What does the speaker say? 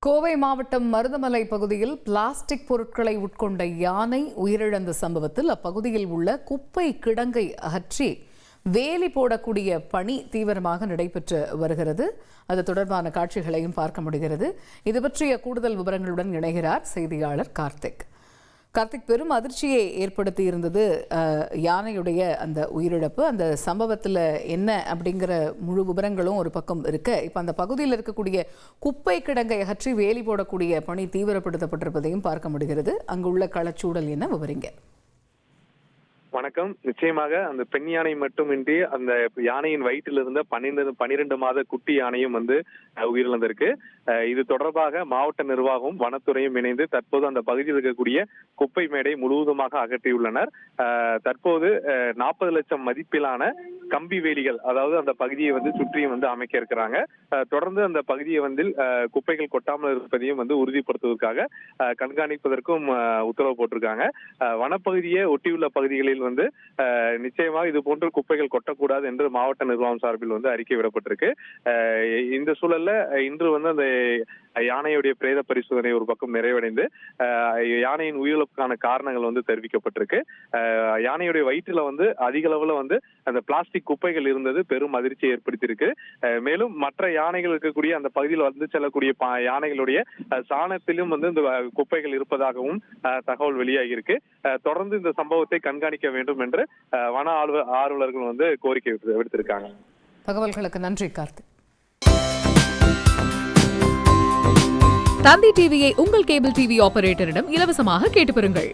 கோவை மாவட்டம் மருதமலை பகுதியில் பிளாஸ்டிக் பொருட்களை உட்கொண்ட யானை உயிரிழந்த சம்பவத்தில் அப்பகுதியில் உள்ள குப்பை கிடங்கை அகற்றி வேலி போடக்கூடிய பணி தீவிரமாக நடைபெற்று வருகிறது. அது தொடர்பான காட்சிகளையும் பார்க்க முடிகிறது. இது பற்றிய கூடுதல் விவரங்களுடன் இணைகிறார் செய்தியாளர் கார்த்திக். பெரும் அதிர்ச்சியை ஏற்படுத்தி இருந்தது யானையுடைய அந்த உயிரிழப்பு. அந்த சம்பவத்தில் என்ன அப்படிங்கிற முழு விவரங்களும் ஒரு பக்கம் இருக்கு. இப்போ அந்த பகுதியில் இருக்கக்கூடிய குப்பை கிடங்கை அகற்றி வேலி போடக்கூடிய பணி தீவிரப்படுத்தப்பட்டிருப்பதையும் பார்க்க முடிகிறது. அங்குள்ள களச்சூழல் என்ன விவரிங்க? வணக்கம். நிச்சயமாக அந்த பெண் யானை மட்டுமின்றி அந்த யானையின் வயிற்றிலிருந்த 12 மாத குட்டி யானையும் உயிரிழந்திருக்கு. இது தொடர்பாக மாவட்ட நிர்வாகமும் வனத்துறையும் இணைந்து தற்போது அந்த பகுதியில் இருக்கக்கூடிய குப்பை மேடை முழுவதுமாக அகற்றியுள்ளனர். தற்போது 40 லட்சம் மதிப்பிலான கம்பி வேலிகள், அதாவது அந்த பகுதியை சுற்றியும் அமைக்க இருக்கிறாங்க. தொடர்ந்து அந்த பகுதியை குப்பைகள் கொட்டாமல் இருப்பதையும் உறுதிப்படுத்துவதற்காக கண்காணிப்பதற்கும் உத்தரவு போட்டிருக்காங்க. வனப்பகுதியை ஒட்டியுள்ள பகுதிகளில் நிச்சயமாக இது போன்ற குப்பைகள் கொட்டக்கூடாது என்று மாவட்ட நிர்வாகம் சார்பில் அறிக்கை விடப்பட்டிருக்கு. இந்த சூழல்ல இன்று அந்த யானையுடைய பிரேத பரிசோதனை ஒரு பக்கம் நிறைவடைந்து யானையின் உயிரிழப்புக்கான காரணங்கள் தெரிவிக்கப்பட்டிருக்கு. யானையுடைய வயிற்றுல அதிக அளவுல அந்த பிளாஸ்டிக் குப்பைகள் இருந்தது பெரும் அதிர்ச்சியை ஏற்படுத்தியிருக்கு. மேலும் மற்ற யானைகள் இருக்கக்கூடிய அந்த பகுதியில் செல்லக்கூடிய யானைகளுடைய சாணத்திலும் இந்த குப்பைகள் இருப்பதாகவும் தகவல் வெளியாகி இருக்கு. தொடர்ந்து இந்த சம்பவத்தை கண்காணிக்க வேண்டும் என்று வன ஆர்வலர்கள் கோரிக்கை விடுத்திருக்காங்க. தகவல்களுக்கு நன்றி கார்த்திக். தந்தி டிவியை உங்கள் கேபிள் டிவி ஆபரேட்டரிடம் இலவசமாக கேட்டு பெறுங்கள்.